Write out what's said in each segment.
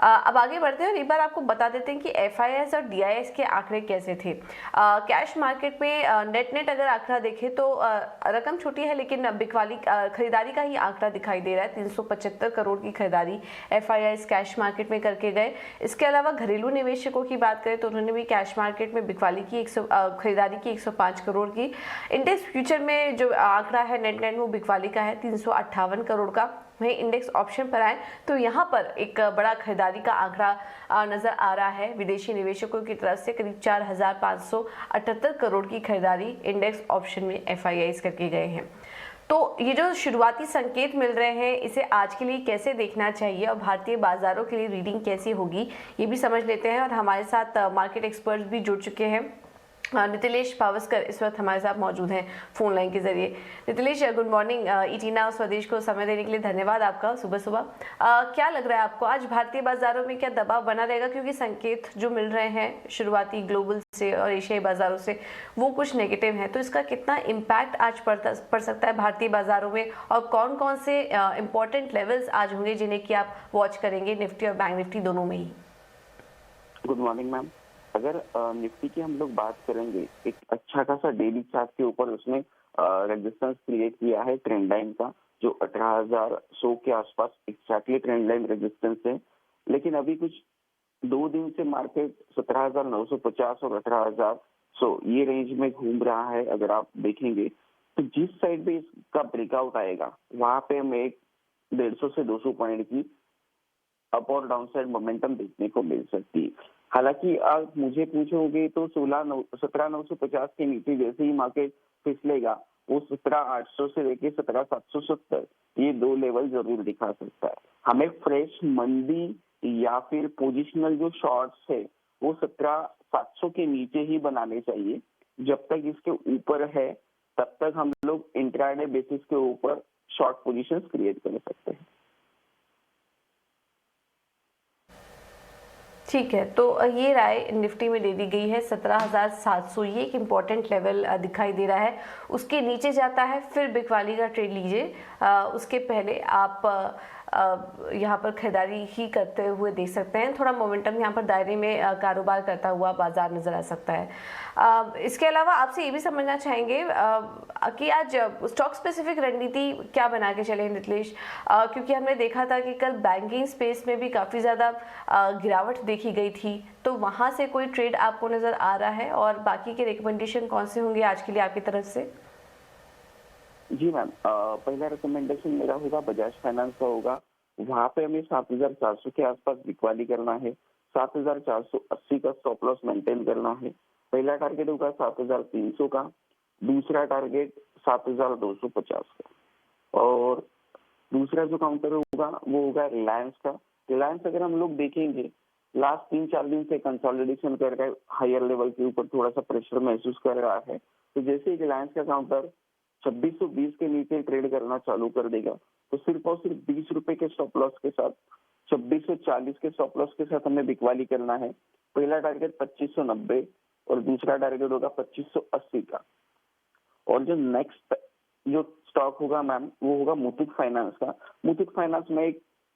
अब आगे बढ़ते हैं और एक बार आपको बता देते हैं कि एफआईआईएस और डीआईएस के आंकड़े कैसे थे। कैश मार्केट में नेट अगर आंकड़ा देखें तो रकम छोटी है, लेकिन बिकवाली खरीदारी का ही आंकड़ा दिखाई दे रहा है। 375 करोड़ की खरीदारी एफआईआईएस कैश मार्केट में करके गए। इसके अलावा घरेलू निवेशकों की बात करें तो उन्होंने भी कैश मार्केट में बिकवाली की खरीदारी की 105 करोड़ की। इंडेक्स फ्यूचर में जो आंकड़ा है नेट वो बिकवाली का है 358 करोड़ का। वहीं इंडेक्स ऑप्शन पर आए तो यहाँ पर एक बड़ा खरीदारी का आंकड़ा नजर आ रहा है। विदेशी निवेशकों की तरफ से करीब 4,578 करोड़ की खरीदारी इंडेक्स ऑप्शन में एफआईआईएस करके गए हैं। तो ये जो शुरुआती संकेत मिल रहे हैं, इसे आज के लिए कैसे देखना चाहिए और भारतीय बाजारों के लिए रीडिंग कैसी होगी, ये भी समझ लेते हैं। और हमारे साथ मार्केट एक्सपर्ट्स भी जुड़ चुके हैं। नितिलेश पावस्कर इस वक्त हमारे साथ मौजूद हैं फोन लाइन के जरिए। Nitilesh, good morning. ET now स्वदेश को समय देने के लिए धन्यवाद आपका सुबह सुबह। क्या लग रहा है आपको, आज भारतीय बाजारों में क्या दबाव बना रहेगा? क्योंकि संकेत जो मिल रहे हैं शुरुआती ग्लोबल से और एशियाई बाजारों से वो कुछ नेगेटिव है, तो इसका कितना इम्पैक्ट आज पड़ सकता है भारतीय बाजारों में, और कौन कौन से इंपॉर्टेंट लेवल्स आज होंगे जिन्हें कि आप वॉच करेंगे निफ्टी और बैंक निफ्टी दोनों में ही? Good morning ma'am. अगर निफ्टी की हम लोग बात करेंगे, एक अच्छा खासा डेली चार्ट के ऊपर उसने रेजिस्टेंस क्रिएट किया है ट्रेंड लाइन का, जो 18,100 के आसपास एक्जैक्टली ट्रेंड लाइन रेजिस्टेंस है। लेकिन अभी कुछ 2 दिन से मार्केट 17,950 और 18,100 ये रेंज में घूम रहा है। अगर आप देखेंगे तो जिस साइड पे इसका ब्रेकआउट आएगा वहां पे हमें एक 150 से 200 पॉइंट की अप और डाउन साइड मोमेंटम देखने को मिल सकती है। हालांकि आप मुझे पूछोगे तो 17,950 के नीचे जैसे ही मार्केट फिसलेगा, वो 17,800 से लेके 17,770 ये 2 लेवल जरूर दिखा सकता है। हमें फ्रेश मंदी या फिर पोजिशनल जो शॉर्ट्स है वो 17,700 के नीचे ही बनाने चाहिए। जब तक इसके ऊपर है तब तक हम लोग इंट्राडे बेसिस के ऊपर शॉर्ट पोजीशंस क्रिएट कर सकते हैं। ठीक है, तो ये राय निफ्टी में दे दी गई है 17,700, ये एक इम्पॉर्टेंट लेवल दिखाई दे रहा है। उसके नीचे जाता है फिर बिकवाली का ट्रेड लीजिए, उसके पहले आप यहाँ पर खरीदारी ही करते हुए देख सकते हैं। थोड़ा मोमेंटम यहाँ पर दायरे में कारोबार करता हुआ बाजार नजर आ सकता है। इसके अलावा आपसे ये भी समझना चाहेंगे कि आज स्टॉक स्पेसिफिक रणनीति क्या बना के चले नितिलेश, क्योंकि हमने देखा था कि कल बैंकिंग स्पेस में भी काफ़ी ज़्यादा गिरावट देखी गई थी, तो वहाँ से कोई ट्रेड आपको नज़र आ रहा है? और बाकी के रिकमेंडेशन कौन से होंगे आज के लिए आपकी तरफ से? जी मैम, पहला रिकमेंडेशन मेरा होगा बजाज फाइनेंस का होगा। वहाँ पे हमें 7,400 के आसपास बिकवाली करना है, 7,480 का स्टॉप लॉस मेंटेन करना है। पहला टारगेट होगा 7,300 का, दूसरा टारगेट 7,250 का, और दूसरा जो काउंटर होगा वो होगा रिलायंस का। रिलायंस अगर हम लोग देखेंगे लास्ट 3-4 दिन से कंसोलिडेशन कर रहा है, हायर लेवल के ऊपर थोड़ा सा प्रेशर महसूस कर रहा है। तो जैसे ही रिलायंस का काउंटर 2620 के नीचे ट्रेड करना चालू कर देगा तो सिर्फ और सिर्फ 20 रुपए के स्टॉप लॉस के साथ 2640 के स्टॉप लॉस के साथ हमें बिकवाली करना है। पहला टारगेट 2590 और दूसरा टारगेट होगा 2580 का। और जो नेक्स्ट जो स्टॉक होगा मैम वो होगा मुथूट फाइनेंस का। मुथूट फाइनेंस में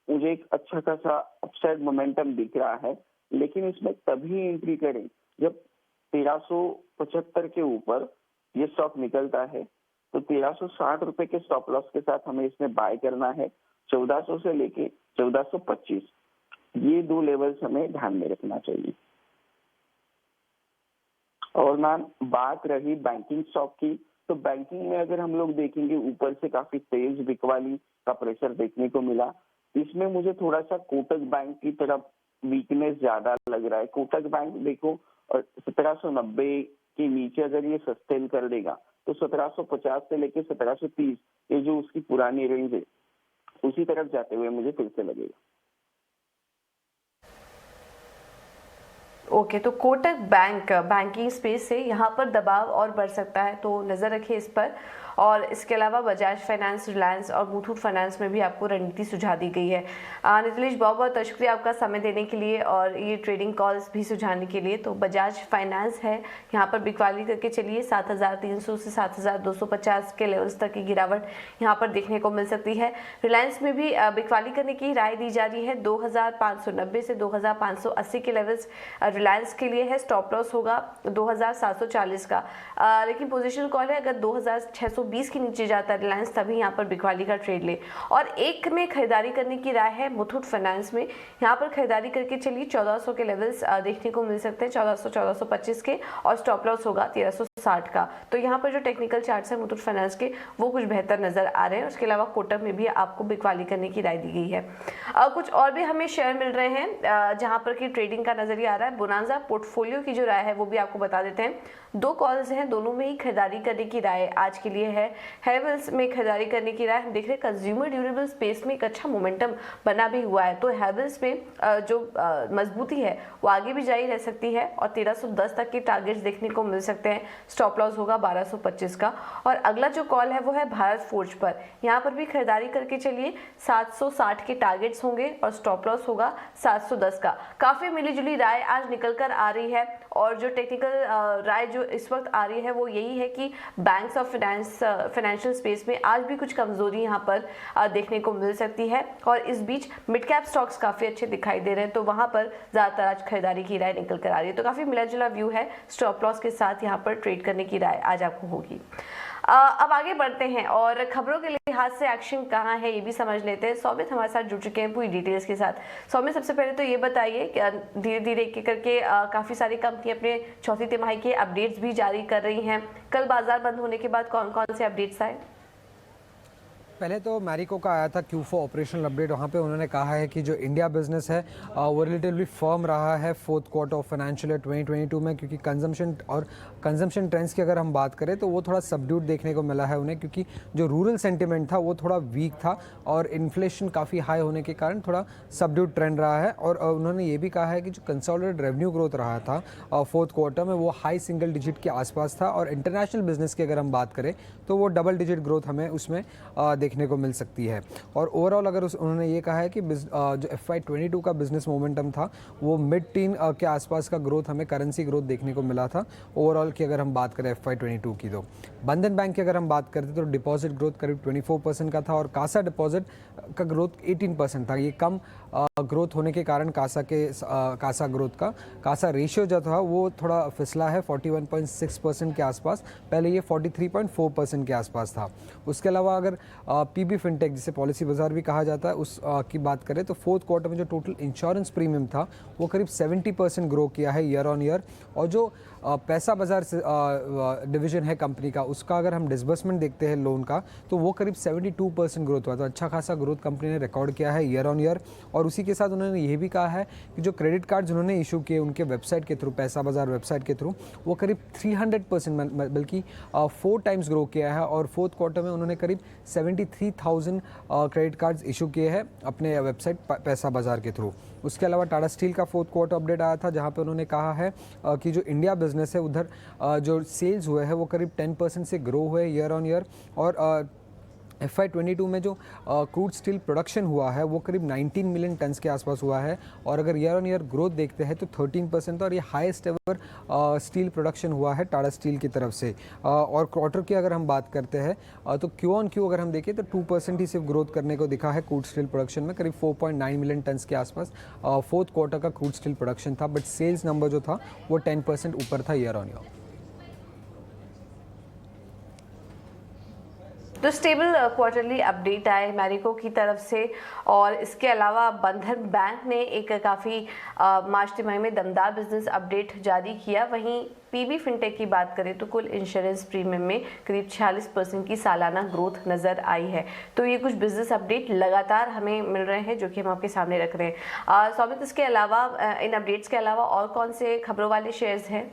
मुझे एक अच्छा खासा अपसाइड मोमेंटम दिख रहा है, लेकिन इसमें तभी एंट्री करें जब 1375 के ऊपर ये स्टॉक निकलता है। तो 1360 रुपए के स्टॉप लॉस के साथ हमें इसमें बाय करना है। 1400 से लेके 1425 ये 2 लेवल्स हमें ध्यान में रखना चाहिए। और मैम बात रही बैंकिंग स्टॉक की, तो बैंकिंग में अगर हम लोग देखेंगे ऊपर से काफी तेज बिकवाली का प्रेशर देखने को मिला। इसमें मुझे थोड़ा सा कोटक बैंक की तरफ वीकनेस ज्यादा लग रहा है। कोटक बैंक देखो 1790 के नीचे अगर ये सस्टेन कर देगा तो 1750 से लेके 1730 ये जो उसकी पुरानी रेंज है उसी तरफ जाते हुए मुझे फिर से लगेगा। ओके, तो कोटक बैंक बैंकिंग स्पेस से यहाँ पर दबाव और बढ़ सकता है, तो नज़र रखिए इस पर। और इसके अलावा बजाज फाइनेंस, रिलायंस और मुथूट फाइनेंस में भी आपको रणनीति सुझा दी गई है। नितिलेश, बहुत बहुत शुक्रिया आपका समय देने के लिए और ये ट्रेडिंग कॉल्स भी सुझाने के लिए। तो बजाज फाइनेंस है, यहाँ पर बिकवाली करके चलिए 7,300 से 7,250 के लेवल्स तक की गिरावट यहाँ पर देखने को मिल सकती है। रिलायंस में भी बिकवाली करने की राय दी जा रही है। 2,590 से 2,580 के लेवल्स रिलायंस के लिए है। स्टॉप लॉस होगा 2,740 का, लेकिन पोजीशन कॉल है अगर 2,620 के नीचे जाता है रिलायंस तभी यहाँ पर बिकवाली का ट्रेड ले। और एक में खरीदारी करने की राय है मुथूट फाइनेंस में, यहाँ पर खरीदारी करके चलिए 1400 के लेवल्स देखने को मिल सकते हैं, 1400 1425 के, और स्टॉप लॉस होगा 1360 का। तो यहाँ पर जो टेक्निकल चार्ट्स है मुथूट फाइनेंस के वो कुछ बेहतर नजर आ रहे हैं। उसके अलावा कोटक में भी आपको बिकवाली करने की राय दी गई है। कुछ और भी हमें शेयर मिल रहे हैं जहां पर की ट्रेडिंग का नजरिया आ रहा है। बोनांजा पोर्टफोलियो की जो राय है वो भी आपको बता देते हैं। 2 कॉल्स हैं, दोनों में ही खरीदारी करने की राय आज के लिए है। हैवेल्स में खरीदारी करने की राय हम देख रहे हैं। कंज्यूमर ड्यूरेबल स्पेस में एक अच्छा मोमेंटम बना भी हुआ है, तो हैवेल्स में जो मजबूती है वो आगे भी जारी रह सकती है और 1310 तक के टारगेट्स देखने को मिल सकते हैं। स्टॉप लॉस होगा 1225 का। और अगला जो कॉल है वो है भारत फोर्ज पर, यहाँ पर भी खरीदारी करके चलिए 760 के टारगेट्स होंगे और स्टॉप लॉस होगा 710 का। काफी मिलीजुली राय आज निकल कर आ रही है और जो टेक्निकल राय जो इस वक्त आ रही है वो यही है कि बैंक्स और फाइनेंशियल स्पेस में आज भी कुछ कमजोरी यहाँ पर देखने को मिल सकती है। और इस बीच मिड कैप स्टॉक्स काफी अच्छे दिखाई दे रहे हैं, तो वहां पर ज्यादातर आज खरीदारी की राय निकल कर आ रही है। तो काफी मिला जुला व्यू है। स्टॉप लॉस के साथ यहाँ पर ट्रेड करने की राय आज आपको होगी। अब आगे बढ़ते हैं और खबरों के लिहाज से एक्शन कहाँ है ये भी समझ लेते हैं। सौमित हमारे साथ जुड़ चुके हैं पूरी डिटेल्स के साथ। सौमित, सबसे पहले तो ये बताइए कि धीरे धीरे एक करके काफी सारी कंपनी अपने चौथी तिमाही के अपडेट्स भी जारी कर रही हैं। कल बाजार बंद होने के बाद कौन कौन से अपडेट्स आए? पहले तो मैरिको का आया था Q4 ऑपरेशनल अपडेट। वहाँ पे उन्होंने कहा है कि जो इंडिया बिजनेस है वो रिलेटिवली फर्म रहा है fourth quarter of financial year 2022 में, क्योंकि कंजम्पशन ट्रेंड्स की अगर हम बात करें तो वो थोड़ा सबड्यूड देखने को मिला है उन्हें, क्योंकि जो रूरल सेंटिमेंट था वो थोड़ा वीक था और इन्फ्लेशन काफ़ी हाई होने के कारण थोड़ा सबड्यूड ट्रेंड रहा है। और उन्होंने ये भी कहा है कि जो कंसोलिडेटेड रेवेन्यू ग्रोथ रहा था फोर्थ क्वार्टर में वो हाई सिंगल डिजिट के आसपास था। और इंटरनेशनल बिजनेस की अगर हम बात करें तो वो डबल डिजिट ग्रोथ हमें उसमें देखने को मिल सकती है। और ओवरऑल अगर उन्होंने ये कहा है कि जो FY22 का बिजनेस मोमेंटम था वो मिड टीन के आसपास का ग्रोथ हमें करेंसी ग्रोथ देखने को मिला था ओवरऑल की अगर हम बात करें FY22 की। तो बंधन बैंक की अगर हम बात करते तो डिपॉजिट ग्रोथ करीब 24% का था और कासा डिपॉजिट का ग्रोथ 18% था। ये कम ग्रोथ होने के कारण कासा ग्रोथ का कासा रेशियो जो था वो थोड़ा फिसला है 41.6% के आसपास, पहले ये 43.4% के आसपास था। उसके अलावा अगर पीबी फिनटेक जिसे पॉलिसी बाजार भी कहा जाता है उस की बात करें तो फोर्थ क्वार्टर में जो टोटल इंश्योरेंस प्रीमियम था वो करीब 70% ग्रो किया है ईयर ऑन ईयर। और जो पैसा बाजार डिवीजन है कंपनी का, उसका अगर हम डिसबर्समेंट देखते हैं लोन का तो वो करीब 72% ग्रोथ हुआ। तो अच्छा खासा ग्रोथ कंपनी ने रिकॉर्ड किया है ईयर ऑन ईयर। और उसी के साथ उन्होंने ये भी कहा है कि जो क्रेडिट कार्ड उन्होंने इशू किए उनके वेबसाइट के थ्रू, पैसा बाजार वेबसाइट के थ्रू, वो करीब 300% बल्कि 4 टाइम्स ग्रो किया है। और फोर्थ क्वार्टर में उन्होंने करीब 73,000 क्रेडिट कार्ड्स इशू किए हैं अपने वेबसाइट पैसा बाजार के थ्रू। उसके अलावा टाटा स्टील का फोर्थ क्वार्टर अपडेट आया था जहां पे उन्होंने कहा है कि जो इंडिया बिजनेस है उधर जो सेल्स हुए हैं वो करीब 10% से ग्रो हुए ईयर ऑन ईयर। और FY22 में जो क्रूड स्टील प्रोडक्शन हुआ है वो करीब 19 मिलियन टन्स के आसपास हुआ है। और अगर ईयर ऑन ईयर ग्रोथ देखते हैं तो 13% और ये हाईएस्ट एवर स्टील प्रोडक्शन हुआ है टाटा स्टील की तरफ से। और क्वार्टर की अगर हम बात करते हैं तो क्यू ऑन क्यू अगर हम देखें तो 2% ही सिर्फ ग्रोथ करने को दिखा है क्रूड स्टील प्रोडक्शन में, करीब 4.9 मिलियन टन्स के आसपास फोर्थ क्वार्टर का क्रूड स्टील प्रोडक्शन था। बट सेल्स नंबर जो था वो 10% ऊपर था ईयर ऑन ईयर। तो स्टेबल क्वार्टरली अपडेट आए मैरिको की तरफ से। और इसके अलावा बंधन बैंक ने एक काफ़ी मार्च तिमाही में दमदार बिजनेस अपडेट जारी किया। वहीं पीबी फिनटेक की बात करें तो कुल इंश्योरेंस प्रीमियम में करीब 46% की सालाना ग्रोथ नज़र आई है। तो ये कुछ बिजनेस अपडेट लगातार हमें मिल रहे हैं जो कि हम आपके सामने रख रहे हैं। सौमित, इसके अलावा इन अपडेट्स के अलावा और कौन से खबरों वाले शेयर्स हैं?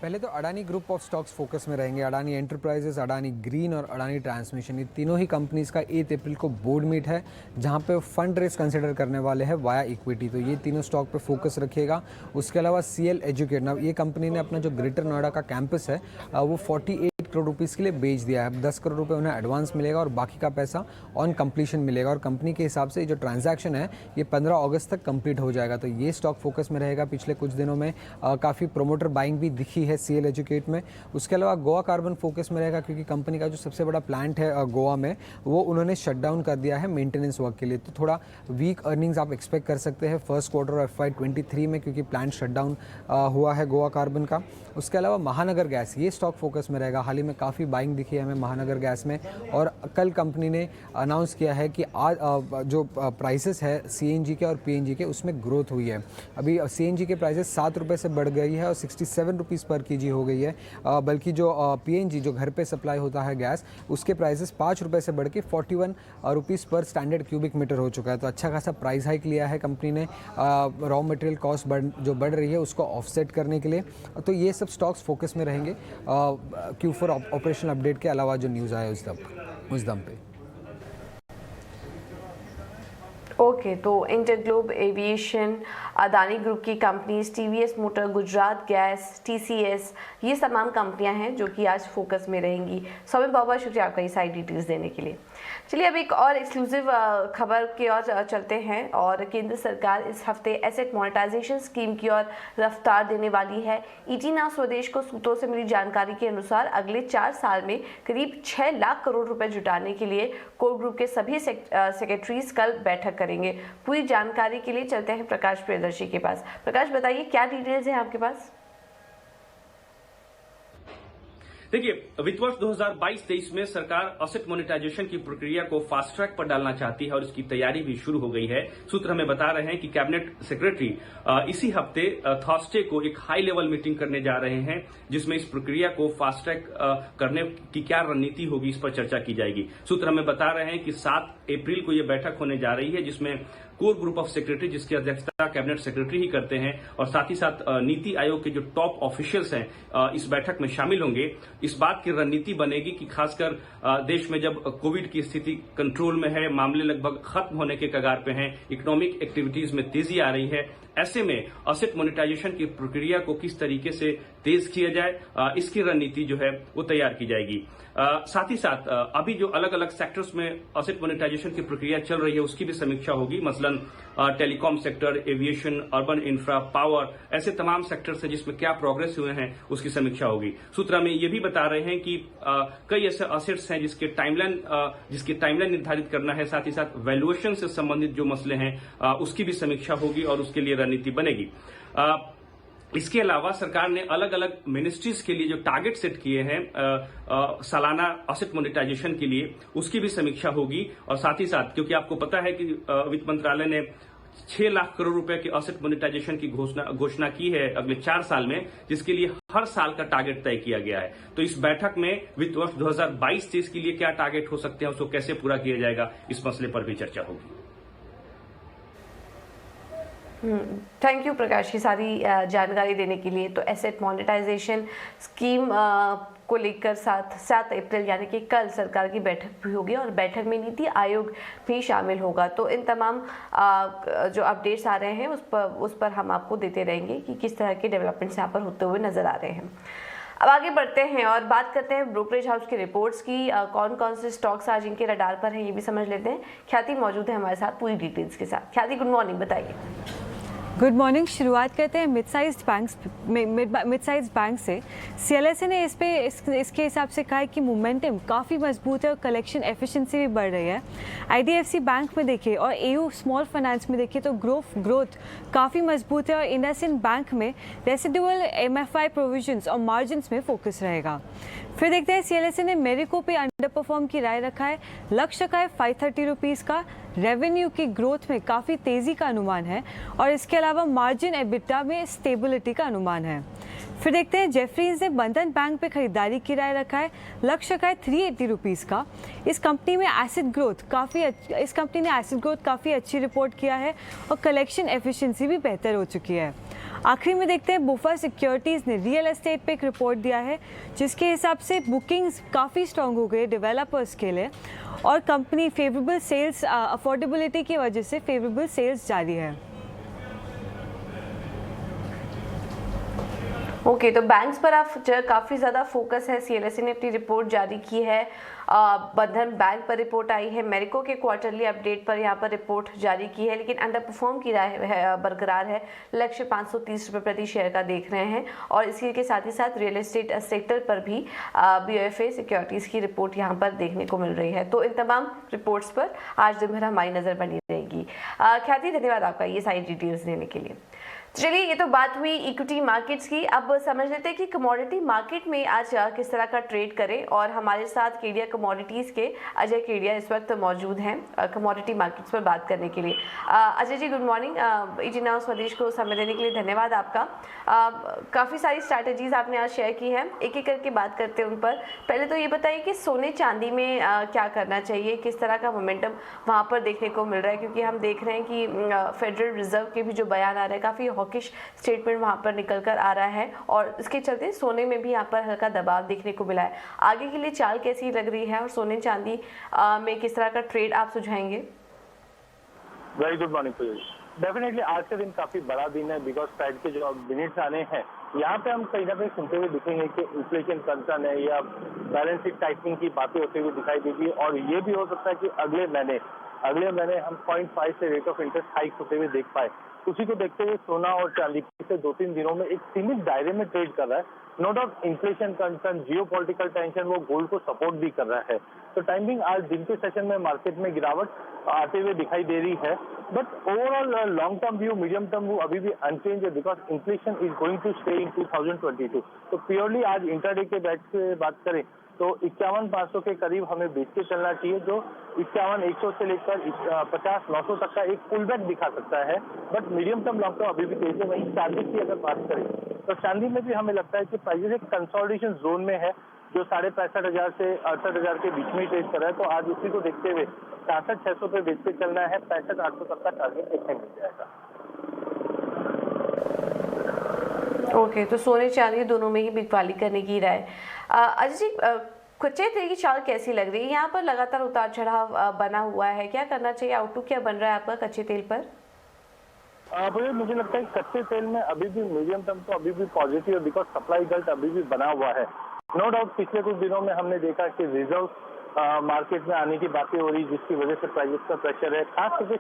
पहले तो Adani group of stocks focus में रहेंगे। अडानी एंटरप्राइजेस, अडानी ग्रीन और अडानी ट्रांसमिशन, ये तीनों ही कंपनीज का 8 अप्रैल को बोर्ड मीट है जहां पे फंड रेस कंसिडर करने वाले हैं वाया इक्विटी। तो ये तीनों स्टॉक पे फोकस रखिएगा। उसके अलावा CL एजुकेट, ये कंपनी ने अपना जो ग्रेटर नोएडा का कैंपस है वो 48 करोड़ रुपीज़ के लिए बेच दिया है। अब 10 करोड़ रुपए उन्हें एडवांस मिलेगा और बाकी का पैसा ऑन कंप्लीशन मिलेगा, और कंपनी के हिसाब से जो ट्रांजैक्शन है ये 15 अगस्त तक कंप्लीट हो जाएगा। तो ये स्टॉक फोकस में रहेगा। पिछले कुछ दिनों में काफ़ी प्रोमोटर बाइंग भी दिखी है CL एजुकेट में। उसके अलावा गोवा कार्बन फोकस में रहेगा, क्योंकि कंपनी का जो सबसे बड़ा प्लांट है गोवा में, वो उन्होंने शट डाउन कर दिया है मेंटेनेंस वर्क के लिए। तो थोड़ा वीक अर्निंग्स आप एक्सपेक्ट कर सकते हैं फर्स्ट क्वार्टर ऑफ FY23 में, क्योंकि प्लांट शट डाउन हुआ है गोवा कार्बन का। उसके अलावा महानगर गैस, ये स्टॉक फोकस में रहेगा। हाल ही में काफ़ी बाइंग दिखी है हमें महानगर गैस में, और कल कंपनी ने अनाउंस किया है कि आज जो प्राइसेस है CNG के और PNG के, उसमें ग्रोथ हुई है। अभी CNG के प्राइसेस 7 रुपये से बढ़ गई है और 67 रुपीज़ पर kg हो गई है, बल्कि जो PNG जो घर पे सप्लाई होता है गैस, उसके प्राइसेस 5 रुपये से बढ़ के 41 रुपीज़ पर स्टैंडर्ड क्यूबिक मीटर हो चुका है। तो अच्छा खासा प्राइस हाइक लिया है कंपनी ने रॉ मटेरियल कॉस्ट जो बढ़ रही है उसको ऑफसेट करने के लिए। तो ये सब स्टॉक्स फोकस में रहेंगे Q4 ऑपरेशनल अपडेट के अलावा जो न्यूज़ आया उस दम पे। ओके, तो इंटरग्लोब एविएशन, अदानी ग्रुप की companies, TVS motor, Gujarat gas, TCS, ये तमाम कंपनियां हैं जो कि आज फोकस में रहेंगी। सौम्य बाबा, शुक्रिया आपका ये सारी डिटेल्स देने के लिए। चलिए अब एक और एक्सक्लूसिव खबर की ओर चलते हैं, और केंद्र सरकार इस हफ्ते एसेट मोनेटाइजेशन स्कीम की ओर रफ्तार देने वाली है। ET नाउ स्वदेश को सूत्रों से मिली जानकारी के अनुसार अगले 4 साल में करीब 6 लाख करोड़ रुपए जुटाने के लिए कोर ग्रुप के सभी सेक्रेटरीज कल बैठक करेंगे। पूरी जानकारी के लिए चलते हैं प्रकाश प्रियदर्शी के पास। प्रकाश, बताइए क्या डिटेल्स हैं आपके पास? देखिए, वित्त वर्ष 2022-23 में सरकार असेट मोनेटाइजेशन की प्रक्रिया को फास्ट ट्रैक पर डालना चाहती है और इसकी तैयारी भी शुरू हो गई है। सूत्र हमें बता रहे हैं कि कैबिनेट सेक्रेटरी इसी हफ्ते थर्सडे को एक हाई लेवल मीटिंग करने जा रहे हैं, जिसमें इस प्रक्रिया को फास्ट ट्रैक करने की क्या रणनीति होगी, इस पर चर्चा की जाएगी। सूत्र हमें बता रहे हैं कि 7 अप्रैल को यह बैठक होने जा रही है, जिसमें कोर ग्रुप ऑफ सेक्रेटरी, जिसकी अध्यक्षता कैबिनेट सेक्रेटरी ही करते हैं, और साथ ही साथ नीति आयोग के जो टॉप ऑफिशियल्स हैं इस बैठक में शामिल होंगे। इस बात की रणनीति बनेगी कि खासकर देश में जब कोविड की स्थिति कंट्रोल में है, मामले लगभग खत्म होने के कगार पे हैं, इकोनॉमिक एक्टिविटीज में तेजी आ रही है, ऐसे में असेट मोनेटाइजेशन की प्रक्रिया को किस तरीके से तेज किया जाए, इसकी रणनीति जो है वो तैयार की जाएगी। साथ ही साथ अभी जो अलग अलग सेक्टर्स में असेट मोनेटाइजेशन की प्रक्रिया चल रही है उसकी भी समीक्षा होगी। मसलन telecom sector, aviation, urban infra, power, ऐसे तमाम सेक्टर्स है जिसमें क्या प्रोग्रेस हुए हैं उसकी समीक्षा होगी। सूत्र में ये भी बता रहे हैं कि कई ऐसे असेट्स हैं जिसकी टाइमलाइन निर्धारित करना है, साथ ही साथ वैल्यूएशन से संबंधित जो मसले हैं उसकी भी समीक्षा होगी और उसके लिए रणनीति बनेगी। इसके अलावा सरकार ने अलग अलग मिनिस्ट्रीज के लिए जो टारगेट सेट किए हैं सालाना असेट मोनेटाइजेशन के लिए, उसकी भी समीक्षा होगी। और साथ ही साथ, क्योंकि आपको पता है कि वित्त मंत्रालय ने 6 लाख करोड़ रुपए के असेट मोनेटाइजेशन की घोषणा की है अगले 4 साल में, जिसके लिए हर साल का टारगेट तय किया गया है। तो इस बैठक में वित्त वर्ष 2022-23 के लिए क्या टारगेट हो सकते हैं, उसको कैसे पूरा किया जाएगा, इस मसले पर भी चर्चा होगी। थैंक यू प्रकाश, की सारी जानकारी देने के लिए। तो एसेट मोनेटाइजेशन स्कीम को लेकर 7 अप्रैल यानी कि कल सरकार की बैठक भी होगी, और बैठक में नीति आयोग भी शामिल होगा। तो इन तमाम जो अपडेट्स आ रहे हैं उस पर हम आपको देते रहेंगे कि किस तरह के डेवलपमेंट्स यहाँ पर होते हुए नजर आ रहे हैं। अब आगे बढ़ते हैं और बात करते हैं ब्रोकरेज हाउस की रिपोर्ट्स की। कौन कौन से स्टॉक्स आज इनके रडार पर हैं ये भी समझ लेते हैं। ख्याति मौजूद है हमारे साथ पूरी डिटेल्स के साथ। ख्याति, गुड मॉर्निंग, बताइए। Good morning. शुरुआत करते हैं मिड साइज बैंक से। CLSA ने इसके हिसाब से कहा है कि मोमेंटम काफ़ी मजबूत है और कलेक्शन एफिशिएंसी भी बढ़ रही है। IDFC बैंक में देखिए और AU स्मॉल फाइनेंस में देखिए तो ग्रोथ काफ़ी मजबूत है, और इंडसइंड बैंक में रेसिडुअल MFI प्रोविजंस और मार्जिन्स में फोकस रहेगा। फिर देखते हैं CLSA ने मेरिको पे अंडर परफॉर्म की राय रखा है। लक्ष्य का है 530 रुपीज़ का। रेवेन्यू की ग्रोथ में काफ़ी तेज़ी का अनुमान है, और इसके अलावा मार्जिन एबिटा में स्टेबिलिटी का अनुमान है। फिर देखते हैं जेफरीज ने बंधन बैंक पे खरीदारी की राय रखा है। लक्ष्य का है 380 रुपीज़ का। इस कंपनी ने एसेट ग्रोथ काफ़ी अच्छी रिपोर्ट किया है, और कलेक्शन एफिशिएंसी भी बेहतर हो चुकी है। आखिरी में देखते हैं बुफा सिक्योरिटीज़ ने रियल एस्टेट पे एक रिपोर्ट दिया है, जिसके हिसाब से बुकिंग्स काफ़ी स्ट्रॉन्ग हो गई डेवलपर्स के लिए, और कंपनी फेवरेबल सेल्स अफोर्डेबिलिटी की वजह से फेवरेबल सेल्स जारी है। ओके, तो बैंक्स पर आप काफ़ी ज़्यादा फोकस है। सीएलएसए ने अपनी रिपोर्ट जारी की है, बंधन बैंक पर रिपोर्ट आई है, मेरिको के क्वार्टरली अपडेट पर यहाँ पर रिपोर्ट जारी की है, लेकिन अंडर परफॉर्म की राय बरकरार है। लक्ष्य 530 रुपये प्रति शेयर का देख रहे हैं। और इसी के साथ ही साथ रियल एस्टेट सेक्टर पर भी BofA सिक्योरिटीज़ की रिपोर्ट यहाँ पर देखने को मिल रही है। तो इन तमाम रिपोर्ट्स पर आज दिन भर हमारी नज़र बनी रहेगी। ख्याति, धन्यवाद आपका ये सारी डिटेल्स देने के लिए। चलिए, ये तो बात हुई इक्विटी मार्केट्स की। अब समझ लेते हैं कि कमोडिटी मार्केट में आज किस तरह का ट्रेड करें। और हमारे साथ केडिया कमोडिटीज़ के अजय केडिया इस वक्त मौजूद हैं कमोडिटी मार्केट्स पर बात करने के लिए। Ajay ji, good morning. ET now स्वदेश को समय देने के लिए धन्यवाद आपका। काफ़ी सारी स्ट्रैटेजीज आपने आज शेयर की है, एक एक करके बात करते हैं उन पर। पहले तो ये बताइए कि सोने चांदी में क्या करना चाहिए, किस तरह का मोमेंटम वहाँ पर देखने को मिल रहा है, क्योंकि हम देख रहे हैं कि फेडरल रिजर्व के भी जो बयान आ रहे हैं, काफ़ी हॉकिश स्टेटमेंट वहां पर निकल कर आ रहा है और इसके चलते सोने में भी यहाँ पर हल्का दबाव देखने को मिला है। आगे के लिए चाल कैसी लग रही है और सोने चांदी में किस तरह का ट्रेड आप सुझाएंगे? Very good morning Piyush. Definitely आज का दिन काफी बड़ा दिन है, बिकॉज फेड के जो मिनट्स आने हैं यहाँ पे हम कहीं ना कहीं सुनते हुए दिखेंगे कि इन्फ्लेशन कंसर्न है या बैलेंस शीट टाइटनिंग की बातें होते हुए दिखाई देगी। और ये भी हो सकता है कि अगले महीने हम 0.5 से रेट ऑफ इंटरेस्ट हाइक होते हुए देख पाए। उसी को देखते हुए सोना और चांदी पिछले 2-3 दिनों में एक सीमित दायरे में ट्रेड कर रहा है। No doubt inflation concern, geopolitical tension वो गोल्ड को सपोर्ट भी कर रहा है। तो टाइमिंग आज दिन के सेशन में मार्केट में गिरावट आते हुए दिखाई दे रही है, but overall long term view, medium term view अभी भी अनचेंज है, because inflation is going to stay in 2022। तो प्योरली आज इंट्राडे के बैच से बात करें तो 51,500 के करीब हमें बेच के चलना चाहिए, जो 51,100 से लेकर 50,900 तक का एक पुल बैक दिखा सकता है। But medium term long term अभी भी तेज है। वहीं चांदी की अगर बात करें तो चांदी में भी हमें लगता है कि प्राइसेस एक कंसोलिडेशन जोन में है, जो 65,500 से 68,000 के बीच में ट्रेड कर रहा है। तो आज उसी को देखते हुए 66,600 पे बेच के चलना है, 65,800 तक का टारगेट देखने मिल जाएगा। ओके, तो सोने चांदी दोनों में ही बिकवाली करने की राय। अजय जी, कच्चे तेल की चाल कैसी लग रही है? यहाँ पर लगातार उतार चढ़ाव बना हुआ है, क्या करना चाहिए? आउटलुक क्या बन रहा है आपका कच्चे तेल पर? मुझे लगता है कच्चे तेल में अभी भी मीडियम टर्म तो अभी भी पॉजिटिव है, बिकॉज सप्लाई बेल्ट अभी भी बना हुआ है। नो डाउट पिछले कुछ दिनों में हमने देखा कि रिजर्व मार्केट में आने की बातें हो रही, जिसकी वजह से प्राइसेस का प्रेशर है। खास करके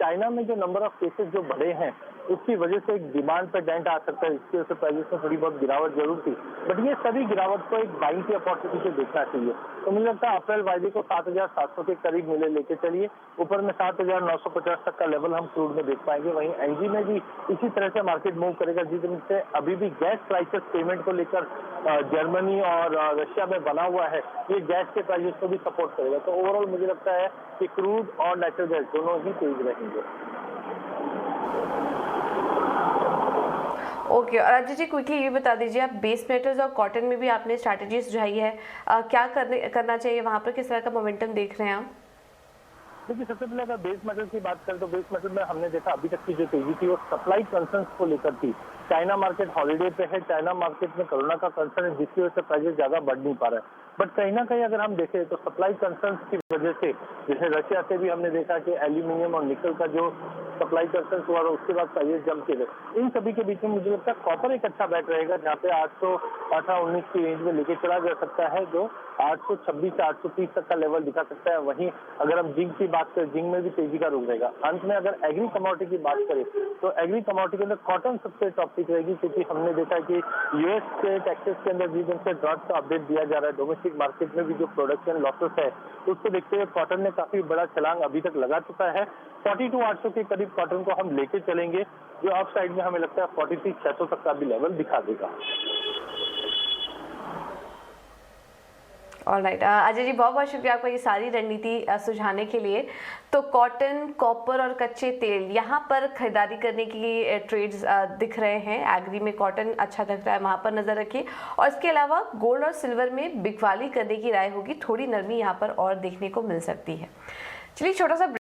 चाइना में जो नंबर ऑफ केसेस जो बढ़े हैं उसकी वजह से एक डिमांड पे डेंट आ सकता है, इसकी वजह से प्राइसेस में थोड़ी बहुत गिरावट जरूर थी, बट ये सभी गिरावट को एक बाइंग की अपॉर्चुनिटी से देखना चाहिए। तो मुझे लगता है अप्रैल वायदे को 7,700 के करीब मिले लेके चलिए, ऊपर में 7,950 तक का लेवल हम क्रूड में देख पाएंगे। वहीं एनजी में भी इसी तरह से मार्केट मूव करेगा, जिससे अभी भी गैस प्राइसेस पेमेंट को लेकर जर्मनी और रशिया में बना हुआ है, ये गैस के प्राइसेस को भी सपोर्ट करेगा। तो ओवरऑल मुझे लगता है कि क्रूड और नेचुरल गैस दोनों ही तेज रहेंगे। ओके, और अजय जी क्विकली ये बता दीजिए, आप बेस मेटल्स और कॉटन में भी आपने स्ट्रैटेजी सुझाई है, क्या करना चाहिए वहाँ पर? किस तरह का मोमेंटम देख रहे हैं आप? देखिए, सबसे पहले अगर बेस मेटल की बात करें तो बेस मेटल में हमने देखा अभी तक की जो तेजी थी वो सप्लाई कंसर्न्स को लेकर थी। चाइना मार्केट हॉलीडे पे है, चाइना मार्केट में कोरोना का कंसर्न है, जिसकी वजह से प्राइसेस ज्यादा बढ़ नहीं पा रहा है। बट कहीं ना कहीं अगर हम देखें तो सप्लाई कंसर्न्स की वजह से, जैसे रशिया से भी हमने देखा कि एल्यूमिनियम और निकल का जो सप्लाई कंसर्न्स हुआ, उसके बाद प्राइसेस जम के गए। इन सभी के बीच में मुझे लगता है कॉपर एक अच्छा बैट रहेगा, जहाँ पे 818-19 की रेंज में लेके चला जा सकता है, जो 826 से 830 तक का लेवल दिखा सकता है। वहीं अगर हम जिंक की बात करें, जिंक में भी तेजी का रुख रहेगा। अंत में अगर एग्री कमोडिटी की बात करें तो एग्री कमोडिटी के अंदर कॉटन सबसे टॉप पिक रहेगी, क्योंकि हमने देखा है कि यूएस के टेक्सास के अंदर जिस दिन से ड्रॉट का अपडेट दिया जा रहा है, डोमेस्टिक मार्केट में भी जो प्रोडक्शन लॉसेस है उसको देखते हुए कॉटन ने काफी बड़ा छलांग अभी तक लगा चुका है। 42,800 के करीब कॉटन को हम लेके चलेंगे, जो अप साइड में हमें लगता है 43,600 तक का भी लेवल दिखा देगा। ऑलराइट, अजय जी बहुत बहुत शुक्रिया आपका ये सारी रणनीति सुझाने के लिए। तो कॉटन, कॉपर और कच्चे तेल यहाँ पर खरीदारी करने की ट्रेड्स दिख रहे हैं। एग्री में कॉटन अच्छा दिख रहा है, वहाँ पर नजर रखिए। और इसके अलावा गोल्ड और सिल्वर में बिकवाली करने की राय होगी, थोड़ी नरमी यहाँ पर और देखने को मिल सकती है। चलिए छोटा सा